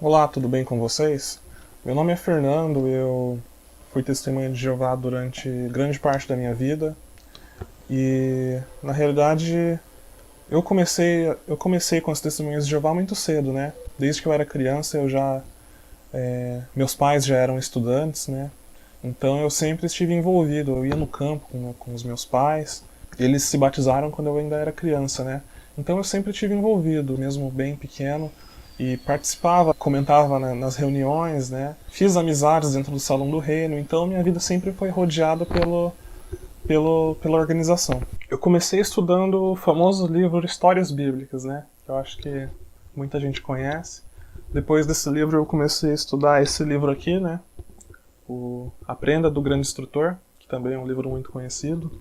Olá, tudo bem com vocês? Meu nome é Fernando, eu fui testemunha de Jeová durante grande parte da minha vida e, na realidade, eu comecei com as testemunhas de Jeová muito cedo, né? Desde que eu era criança, meus pais já eram estudantes, né? Então eu sempre estive envolvido, eu ia no campo com os meus pais. Eles se batizaram quando eu ainda era criança, né? Então eu sempre estive envolvido, mesmo bem pequeno, e participava, comentava nas reuniões, né? Fiz amizades dentro do Salão do Reino, então minha vida sempre foi rodeada pela organização. Eu comecei estudando o famoso livro Histórias Bíblicas, né? Que eu acho que muita gente conhece. Depois desse livro eu comecei a estudar esse livro aqui, né? O Aprenda do Grande Instrutor, que também é um livro muito conhecido.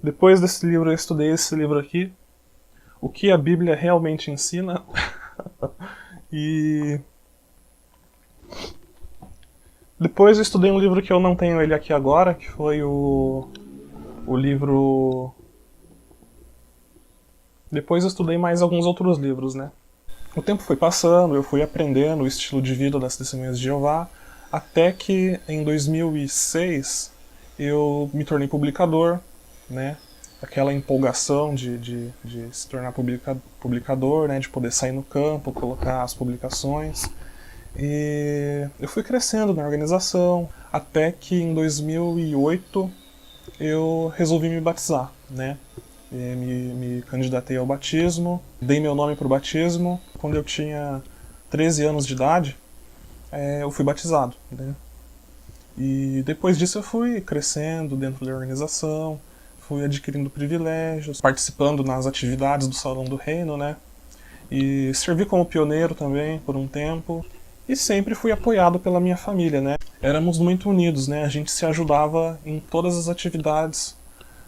Depois desse livro eu estudei esse livro aqui, O que a Bíblia realmente ensina. E depois eu estudei um livro que eu não tenho ele aqui agora, que foi o livro... Depois eu estudei mais alguns outros livros, né? O tempo foi passando, eu fui aprendendo o estilo de vida das Testemunhas de Jeová, até que em 2006 eu me tornei publicador, né? Aquela empolgação de se tornar publicador, né? De poder sair no campo, colocar as publicações. E eu fui crescendo na organização, até que em 2008 eu resolvi me batizar, né? Me candidatei ao batismo, dei meu nome para o batismo. Quando eu tinha 13 anos de idade, eu fui batizado, né? E depois disso eu fui crescendo dentro da organização, fui adquirindo privilégios, participando nas atividades do Salão do Reino, né? E servi como pioneiro também por um tempo. E sempre fui apoiado pela minha família, né? Éramos muito unidos, né? A gente se ajudava em todas as atividades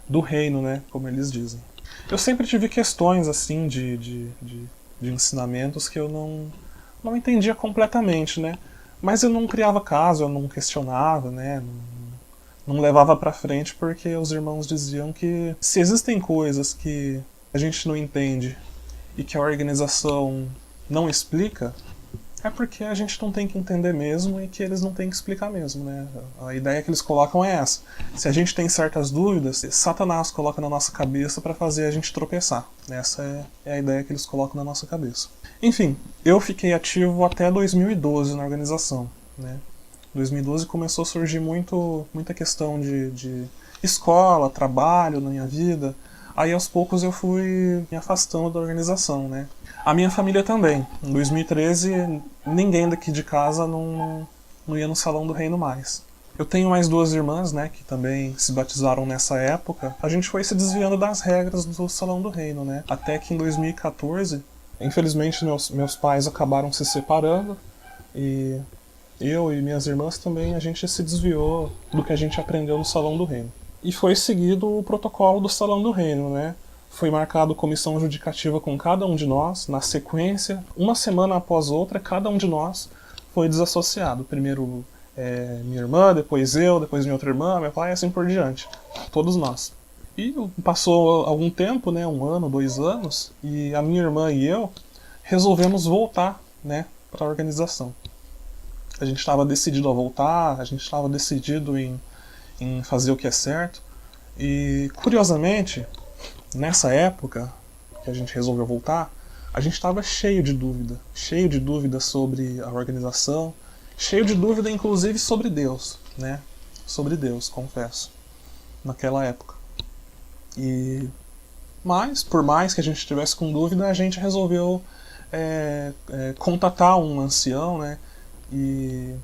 do reino, né? Como eles dizem. Eu sempre tive questões, assim, de ensinamentos que eu não entendia completamente, né? Mas eu não criava caso, eu não questionava, né? Não levava pra frente porque os irmãos diziam que se existem coisas que a gente não entende e que a organização não explica, é porque a gente não tem que entender mesmo e que eles não têm que explicar mesmo, né? A ideia que eles colocam é essa. Se a gente tem certas dúvidas, Satanás coloca na nossa cabeça para fazer a gente tropeçar. Essa é a ideia que eles colocam na nossa cabeça. Enfim, eu fiquei ativo até 2012 na organização, né? 2012 começou a surgir muita questão de escola, trabalho na minha vida. Aí aos poucos eu fui me afastando da organização, né? A minha família também. Em 2013, ninguém daqui de casa não ia no Salão do Reino mais. Eu tenho mais duas irmãs, né, que também se batizaram nessa época. A gente foi se desviando das regras do Salão do Reino, né? Até que em 2014, infelizmente meus pais acabaram se separando e eu e minhas irmãs também, a gente se desviou do que a gente aprendeu no Salão do Reino. E foi seguido o protocolo do Salão do Reino, né? Foi marcado comissão judicativa com cada um de nós, na sequência, uma semana após outra, cada um de nós foi desassociado. Primeiro minha irmã, depois eu, depois minha outra irmã, meu pai, e assim por diante. Todos nós. E passou algum tempo, né, 1 ano, 2 anos, e a minha irmã e eu resolvemos voltar, né, para a organização. A gente estava decidido a voltar, a gente estava decidido em fazer o que é certo. E, curiosamente, nessa época que a gente resolveu voltar, a gente estava cheio de dúvida sobre a organização, cheio de dúvida inclusive sobre Deus, né? Sobre Deus, confesso, naquela época. Mas, por mais que a gente estivesse com dúvida, a gente resolveu contatar um ancião, né? E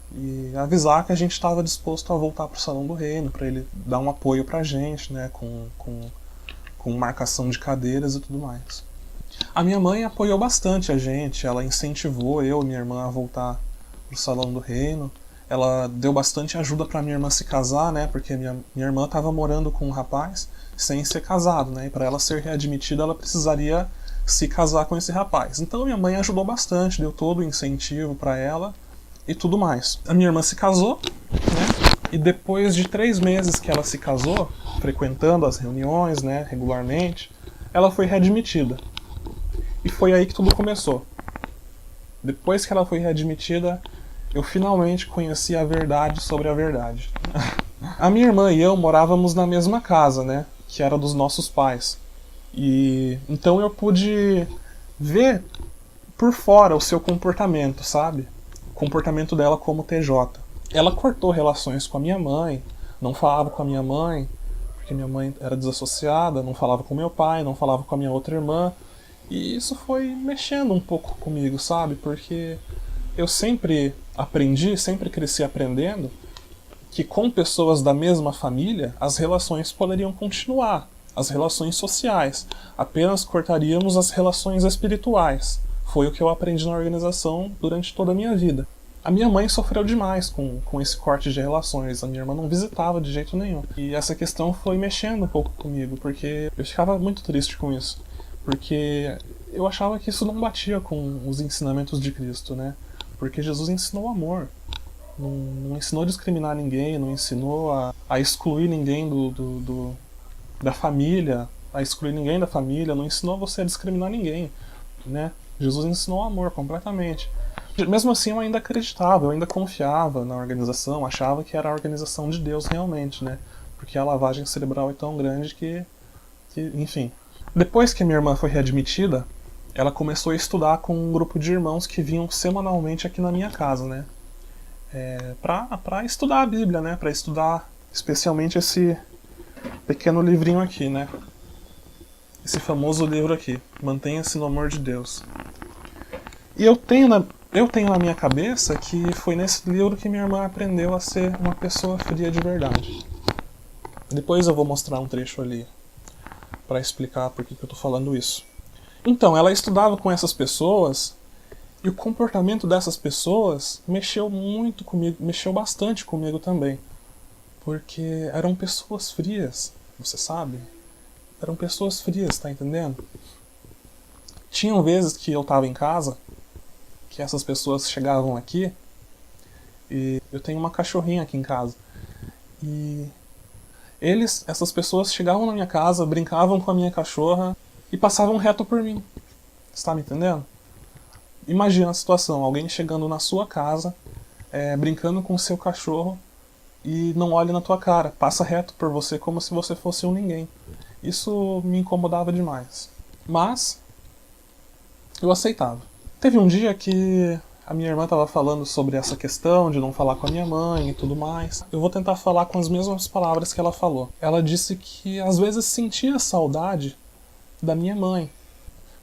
avisar que a gente estava disposto a voltar para o Salão do Reino, para ele dar um apoio para a gente, né? Com marcação de cadeiras e tudo mais. A minha mãe apoiou bastante a gente, ela incentivou eu e minha irmã a voltar pro Salão do Reino. Ela deu bastante ajuda para minha irmã se casar, né? Porque minha irmã estava morando com um rapaz sem ser casado, né? E para ela ser readmitida, ela precisaria se casar com esse rapaz. Então minha mãe ajudou bastante, deu todo o incentivo para ela e tudo mais. A minha irmã se casou, né? E depois de 3 meses que ela se casou, frequentando as reuniões, né, regularmente, ela foi readmitida. E foi aí que tudo começou. Depois que ela foi readmitida, eu finalmente conheci a verdade sobre a verdade. A minha irmã e eu morávamos na mesma casa, né? Que era dos nossos pais. E então eu pude ver por fora o seu comportamento, sabe? O comportamento dela como TJ. Ela cortou relações com a minha mãe, não falava com a minha mãe, porque minha mãe era desassociada, não falava com meu pai, não falava com a minha outra irmã. E isso foi mexendo um pouco comigo, sabe? Porque eu sempre aprendi, sempre cresci aprendendo que com pessoas da mesma família as relações poderiam continuar, as relações sociais. Apenas cortaríamos as relações espirituais. Foi o que eu aprendi na organização durante toda a minha vida. A minha mãe sofreu demais com esse corte de relações. A minha irmã não visitava de jeito nenhum. E essa questão foi mexendo um pouco comigo, porque eu ficava muito triste com isso. Porque eu achava que isso não batia com os ensinamentos de Cristo, né? Porque Jesus ensinou amor. Não ensinou a discriminar ninguém, não ensinou a excluir ninguém da família, a excluir ninguém da família, não ensinou você a discriminar ninguém, né? Jesus ensinou amor completamente. Mesmo assim, eu ainda acreditava, eu ainda confiava na organização, achava que era a organização de Deus realmente, né? Porque a lavagem cerebral é tão grande que enfim. Depois que minha irmã foi readmitida, ela começou a estudar com um grupo de irmãos que vinham semanalmente aqui na minha casa, né? Pra estudar a Bíblia, né? Pra estudar especialmente esse pequeno livrinho aqui, né? Esse famoso livro aqui, Mantenha-se no Amor de Deus. E eu tenho na minha cabeça que foi nesse livro que minha irmã aprendeu a ser uma pessoa fria de verdade. Depois eu vou mostrar um trecho ali para explicar por que eu tô falando isso. Então, ela estudava com essas pessoas e o comportamento dessas pessoas mexeu muito comigo, mexeu bastante comigo também. Porque eram pessoas frias, você sabe? Eram pessoas frias, tá entendendo? Tinham vezes que eu tava em casa, que essas pessoas chegavam aqui, e eu tenho uma cachorrinha aqui em casa. E essas pessoas chegavam na minha casa, brincavam com a minha cachorra e passavam reto por mim. Você tá me entendendo? Imagina a situação, alguém chegando na sua casa, brincando com o seu cachorro e não olha na tua cara, passa reto por você como se você fosse um ninguém. Isso me incomodava demais. Mas eu aceitava. Teve um dia que a minha irmã estava falando sobre essa questão de não falar com a minha mãe e tudo mais. Eu vou tentar falar com as mesmas palavras que ela falou. Ela disse que às vezes sentia saudade da minha mãe,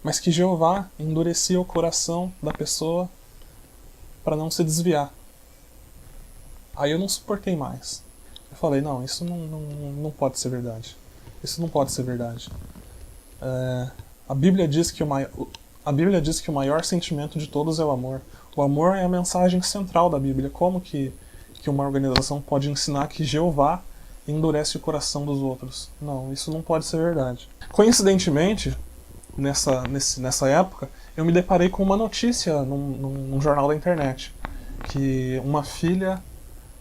mas que Jeová endurecia o coração da pessoa para não se desviar. Aí eu não suportei mais. Eu falei, não, isso não pode ser verdade. Isso não pode ser verdade. A Bíblia diz que o maior sentimento de todos é o amor. O amor é a mensagem central da Bíblia. Como que uma organização pode ensinar que Jeová endurece o coração dos outros? Não, isso não pode ser verdade. Coincidentemente, nessa época, eu me deparei com uma notícia num jornal da internet. Que uma filha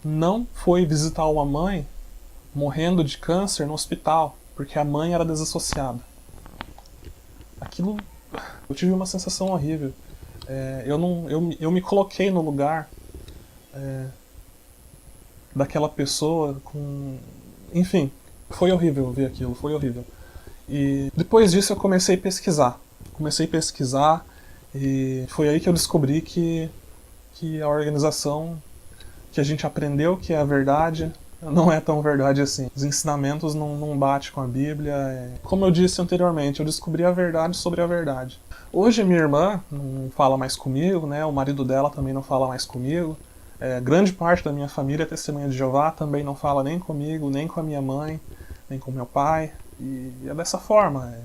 não foi visitar uma mãe morrendo de câncer no hospital, porque a mãe era desassociada. Aquilo, eu tive uma sensação horrível. Eu me coloquei no lugar daquela pessoa com... Enfim, foi horrível ver aquilo, foi horrível. E depois disso eu comecei a pesquisar. E foi aí que eu descobri que a organização que a gente aprendeu que é a verdade não é tão verdade assim. Os ensinamentos não batem com a Bíblia. Como eu disse anteriormente, eu descobri a verdade sobre a verdade. Hoje minha irmã não fala mais comigo, né? O marido dela também não fala mais comigo. Grande parte da minha família é testemunha de Jeová, também não fala nem comigo, nem com a minha mãe, nem com meu pai. E é dessa forma.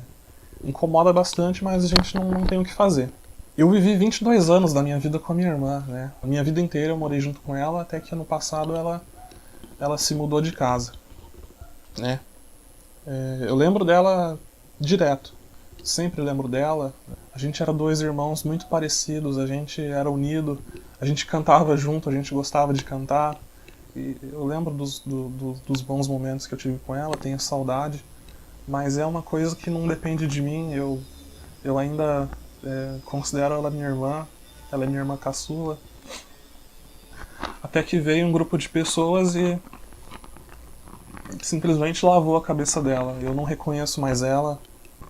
Incomoda bastante, mas a gente não tem o que fazer. Eu vivi 22 anos da minha vida com a minha irmã, né? A minha vida inteira eu morei junto com ela, até que ano passado ela se mudou de casa, né? Eu lembro dela direto, sempre lembro dela. A gente era dois irmãos muito parecidos, a gente era unido, a gente cantava junto, a gente gostava de cantar. E eu lembro dos bons momentos que eu tive com ela, tenho saudade, mas é uma coisa que não depende de mim. Eu ainda considero ela minha irmã, ela é minha irmã caçula. Até que veio um grupo de pessoas e simplesmente lavou a cabeça dela. Eu não reconheço mais ela,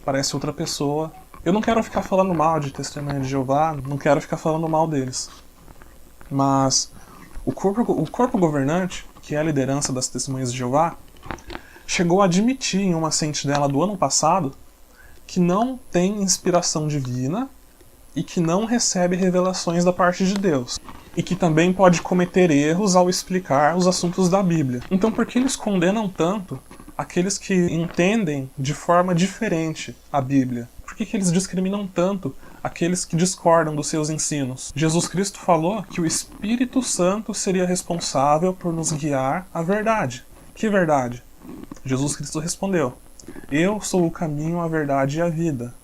parece outra pessoa. Eu não quero ficar falando mal de Testemunha de Jeová, não quero ficar falando mal deles. Mas o corpo governante, que é a liderança das Testemunhas de Jeová, chegou a admitir em uma sentinela do ano passado que não tem inspiração divina e que não recebe revelações da parte de Deus. E que também pode cometer erros ao explicar os assuntos da Bíblia. Então por que eles condenam tanto aqueles que entendem de forma diferente a Bíblia? Por que eles discriminam tanto aqueles que discordam dos seus ensinos? Jesus Cristo falou que o Espírito Santo seria responsável por nos guiar à verdade. Que verdade? Jesus Cristo respondeu: eu sou o caminho, a verdade e a vida.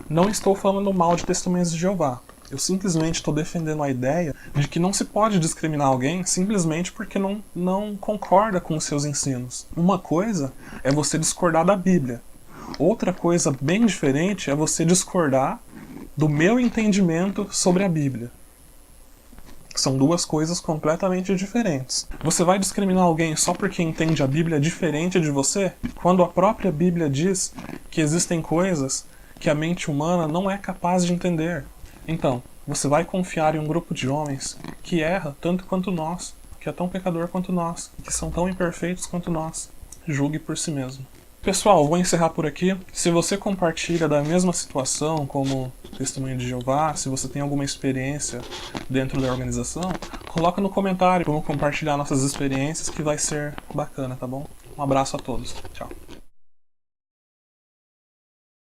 Não estou falando mal de Testemunhas de Jeová. Eu simplesmente estou defendendo a ideia de que não se pode discriminar alguém simplesmente porque não concorda com os seus ensinos. Uma coisa é você discordar da Bíblia. Outra coisa bem diferente é você discordar do meu entendimento sobre a Bíblia. São duas coisas completamente diferentes. Você vai discriminar alguém só porque entende a Bíblia diferente de você? Quando a própria Bíblia diz que existem coisas que a mente humana não é capaz de entender. Então, você vai confiar em um grupo de homens que erra tanto quanto nós, que é tão pecador quanto nós, que são tão imperfeitos quanto nós. Julgue por si mesmo. Pessoal, vou encerrar por aqui. Se você compartilha da mesma situação como Testemunha de Jeová, se você tem alguma experiência dentro da organização, coloca no comentário. Vamos compartilhar nossas experiências que vai ser bacana, tá bom? Um abraço a todos. Tchau.